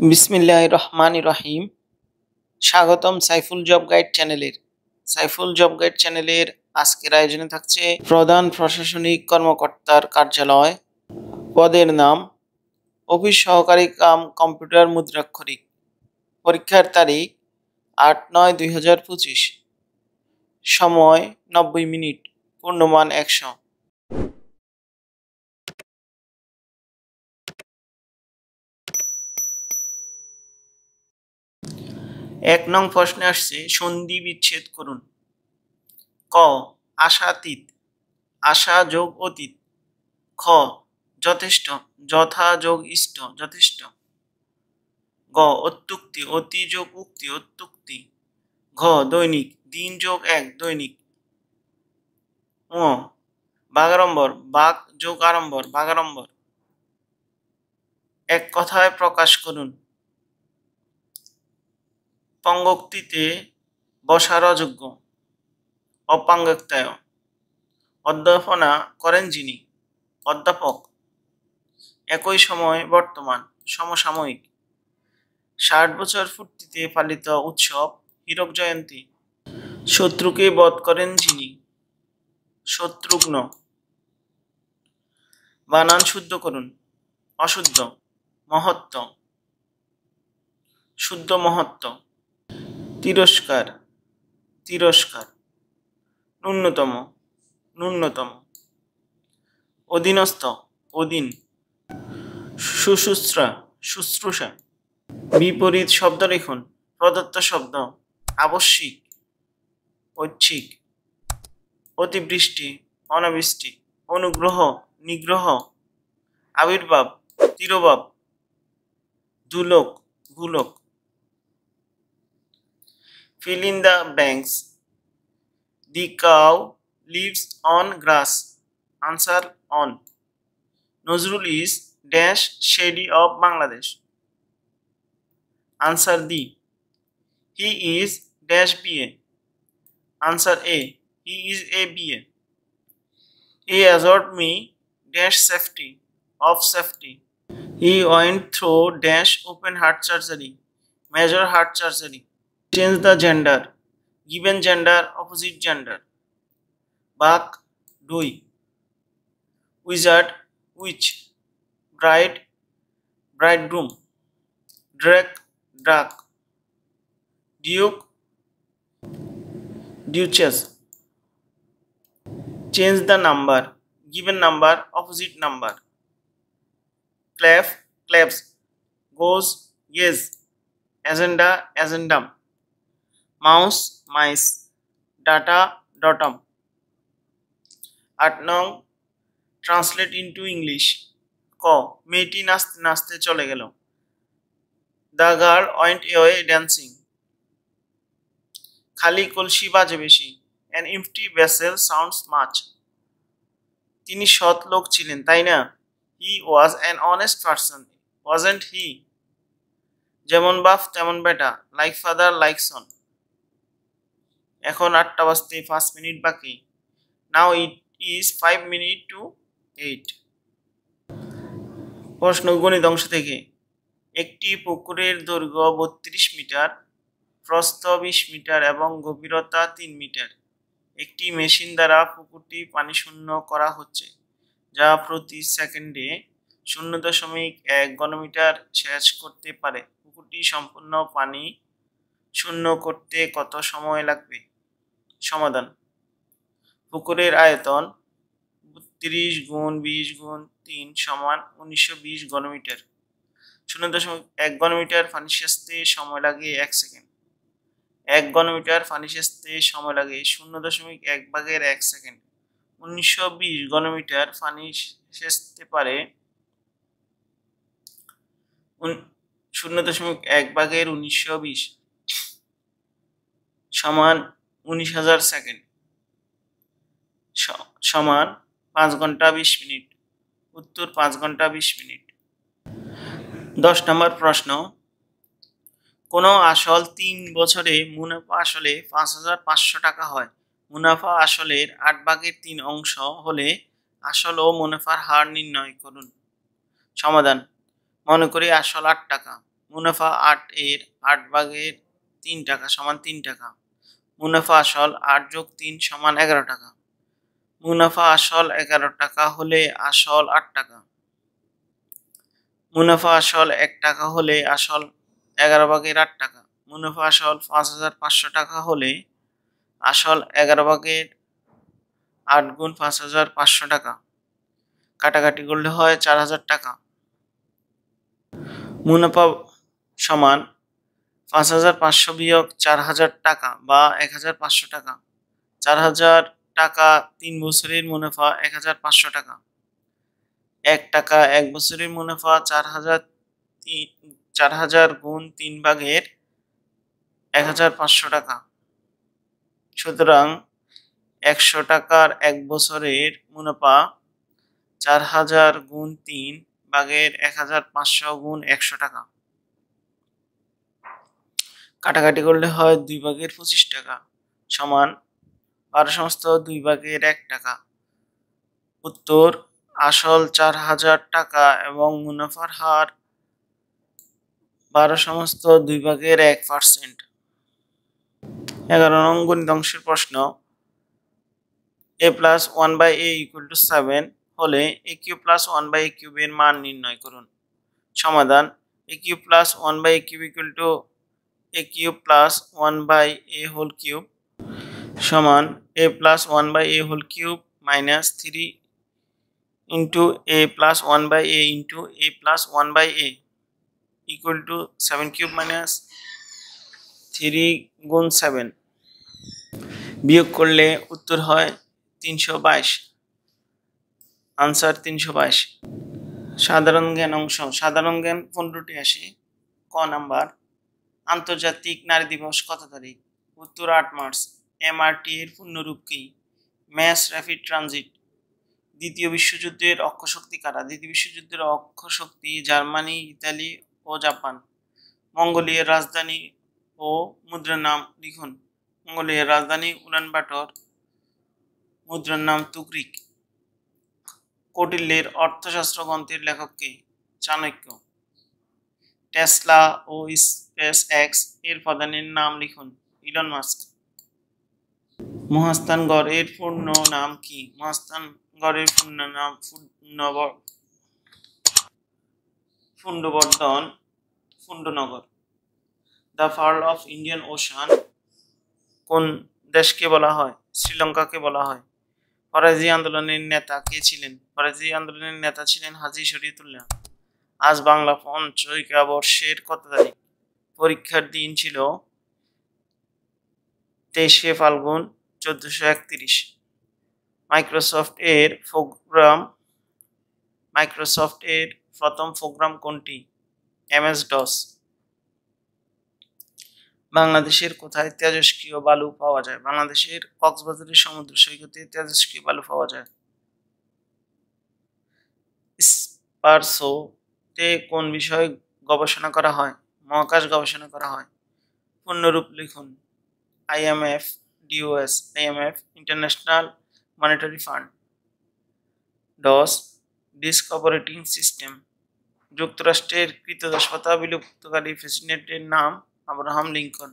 বিসমিল্লাহির রহমানির রহিম। স্বাগতম সাইফুল জব গাইড চ্যানেলের। সাইফুল জব গাইড চ্যানেলের আজকের আয়োজনে থাকছে প্রধান প্রশাসনিক কর্মকর্তার কার্যালয়, পদের নাম অফিস সহকারী কাম কম্পিউটার মুদ্রাক্ষরিক। পরীক্ষার তারিখ 8/9/2025, সময় 90 মিনিট, পূর্ণমান 100। 1 নং প্রশ্নে আসছে সন্ধি বিচ্ছেদ করুন। ক আশাতীত, আশা যোগ অতীত। খ যথেষ্ট, যথা যোগ ইষ্ট, যথেষ্ট। গ অত্যুক্তি, অতি যোগ উক্তি, অত্যুক্তি। ঘ দৈনিক, দিন যোগ এক, দৈনিক। ঙ বাগাড়ম্বর, বাক যোগ আড়ম্বর, বাগাড়ম্বর। এক কথায় প্রকাশ করুন। পঙ্গক্তিতে বসার অযোগ্য, অপাঙ্গক্তায়। অধ্যাপনা করেন যিনি, অধ্যাপক। একই সময় বর্তমান, সমসাময়িক। 60 বছর পূর্তিতে পালিত উৎসব হীরক জয়ন্তী। শত্রুকে বধ করেন যিনি, শত্রুঘ্ন। বানান শুদ্ধ করুন। অশুদ্ধ, মহত্ব, শুদ্ধ মহত্ব। তিরস্কার, তিরস্কার। ন্যূনতম, ন্যূনতম। অধীনস্থ, অধীন। শুশ্রূষা, শুশ্রূষা। বিপরীত শব্দ লিখুন। প্রদত্ত শব্দ আবশ্যিক, ঐচ্ছিক। অতিবৃষ্টি, অনাবৃষ্টি। অনুগ্রহ, নিগ্রহ। আবির্ভাব, তিরোভাব। দুলোক, ভূলোক। Fill in the blanks. The cow lives on grass. Answer on. Nazrul is dash shady of Bangladesh. Answer D. He is dash BA. Answer A. He is a BA. He assured me dash safety, of safety. He went through dash open heart surgery, major heart surgery. Change the gender. Given gender, opposite gender. Bak, doi. Wizard, witch. Bride, bridegroom. Drake, drug. Duke, duchess. Change the number. Given number, opposite number. Clap, claps. Goes, yes. Agenda, agendum. Mouse, mice. Data, datum. 8 নং translate into English. ক মেয়েটি নাচতে নাচতে চলে গেল। The girl went away dancing. খালি কলসি বাজে বেশি। An empty vessel sounds much. তিনি সৎ লোক ছিলেন, তাই না? He was an honest person, wasn't he? যেমন বাপ তেমন বেটা, লাইক ফাদার লাইক সন। এখন 8টা বাজতে 5 মিনিট বাকি। নাও ইট ইজ 5 মিনিট টু 8। প্রশ্ন গণিত অংশ থেকে। একটি পুকুরের দৈর্ঘ্য 32 মিটার, প্রস্থ 20 মিটার এবং গভীরতা 3 মিটার। একটি মেশিন দ্বারা পুকুরটি পানি শূন্য করা হচ্ছে, যা প্রতি সেকেন্ডে 0.1 ঘনমিটার সেচ করতে পারে। পুকুরটি সম্পূর্ণ পানি শূন্য করতে কত সময় লাগবে? সমাধান। পুকুরের আয়তন 30 গুণ 20 গুণ 3 সমান 1920 ঘনমিটার। 0.1 ঘনমিটার পানি সেচতে সময় লাগে 1 সেকেন্ড। 1 ঘনমিটার পানি সেচতে সময় লাগে 0.1/1 সেকেন্ড। 1920 ঘনমিটার পানি সেচতে পারে 0.1/1920 সমান 19,000 সেকেন্ড, সমান 5 ঘন্টা 20 মিনিট। উত্তর 5 ঘন্টা 20 মিনিট। 10 নম্বর প্রশ্ন। কোন আসল 3 বছরে মুনাফা আসলে 5,500 টাকা হয়। মুনাফা আসলের 8/3 অংশ হলে আসল ও মুনাফার হার নির্ণয় করুন। সমাধান। মনে করি আসল 8 টাকা, মুনাফা 8 এর 8 ভাগের 3 টাকা সমান 3 টাকা। মুনাফা আসল 8 যোগ 3 সমান 11 টাকা। মুনাফা আসল 11 টাকা হলে আসল 8 টাকা। মুনাফা আসল 1 টাকা হলে আসল 11 ভাগের 8 টাকা। মুনাফা আসল 5500 টাকা হলে আসল 11 ভাগের 8 গুণ 5500 টাকা। কাটাকাটি করলে হয় 4000 টাকা। মুনাফা সমান 5500 বিয়োগ 4000 টাকা বা 1500 টাকা। 4000 টাকা 3 বছরের মুনাফা 1500 টাকা। 1 টাকা 1 বছরের মুনাফা 4000 গুণ 3 ভাগের 1500 টাকা। সুতরাং 100 টাকার 1 বছরের মুনাফা 4000 গুণ 3 ভাগের 1500 গুণ 100 টাকা। কাটাকাটি করলে হয় 2 ভাগের 25 টাকা সমান 12 সমস্ত 2 ভাগের 1 টাকা। উত্তর আসল 4000 টাকা এবং মুনাফার হার 12 সমস্ত 2 ভাগের 1%। 11 নং গণিত অংশের প্রশ্ন a plus 1 by a equal to 7 হলে a cube plus 1 by a cube এর মান নির্ণয় করুন। সমাধান a cube plus 1 by a cube equal to a cube plus 1 by a whole cube সমান a plus 1 by a whole cube minus 3 into a plus 1 by a into a plus 1 by a equal to 7 cube minus 3 গুণ 7। বিয়োগ করলে উত্তর হয় 322। Answer 322। সাধারণ জ্ঞান অংশ। সাধারণ জ্ঞান 15টি আসে। ক নাম্বার আন্তর্জাতিক নারী দিবস কত তারিখ? উত্তর 8 মার্চ। এমআরটি এর পূর্ণরূপ কি? Mass rapid transit. দ্বিতীয় বিশ্বযুদ্ধের অক্ষশক্তি কারা? দ্বিতীয় বিশ্বযুদ্ধের অক্ষশক্তি জার্মানি, ইতালি ও জাপান। মঙ্গোলিয়ার রাজধানী ও মুদ্রার নাম লিখুন। মঙ্গোলিয়ার রাজধানী উলানবাটর, মুদ্রার নাম তুগরিক। কৌটিল্যের অর্থশাস্ত্র গ্রন্থের লেখক কে? চাণক্য। টেসলা ও স্পেস এক্স এর প্রধানের নাম লিখুন। Elon Musk. মহাস্থানগড় এর পূর্ণ নাম কি? মহাস্থানগড়ের পূর্ণ নাম ফুন্ডনগর। The pearl of Indian Ocean কোন দেশকে বলা হয়? শ্রীলঙ্কাকে বলা হয়। ফরাজি আন্দোলনের নেতা কে ছিলেন? ফরাজি আন্দোলনের নেতা ছিলেন হাজী শরীয়তুল্লাহ। আজ বাংলা পঞ্চৈকা বর্ষের কত তারিখ? পরীক্ষার দিন ছিল 23শে ফাল্গুন 1431। মাইক্রোসফট এর প্রথম প্রোগ্রাম কোনটি? MS DOS। বাংলাদেশের কোথায় তেজস্ক্রিয় বালু পাওয়া যায়? বাংলাদেশের কক্সবাজারের সমুদ্র সৈকতে তেজস্ক্রিয় বালু পাওয়া যায়। স্পারসোতে কোন বিষয়ে গবেষণা করা হয়? মহাকাশ গবেষণা করা হয়। পূর্ণরূপ লিখুন। IMF DOS। IMF international monetary fund. DOS disk operating system. যুক্তরাষ্ট্রের কৃতদাসপ্রথা বিলুপ্তকারী প্রেসিডেন্টের নাম আব্রাহাম লিঙ্কন।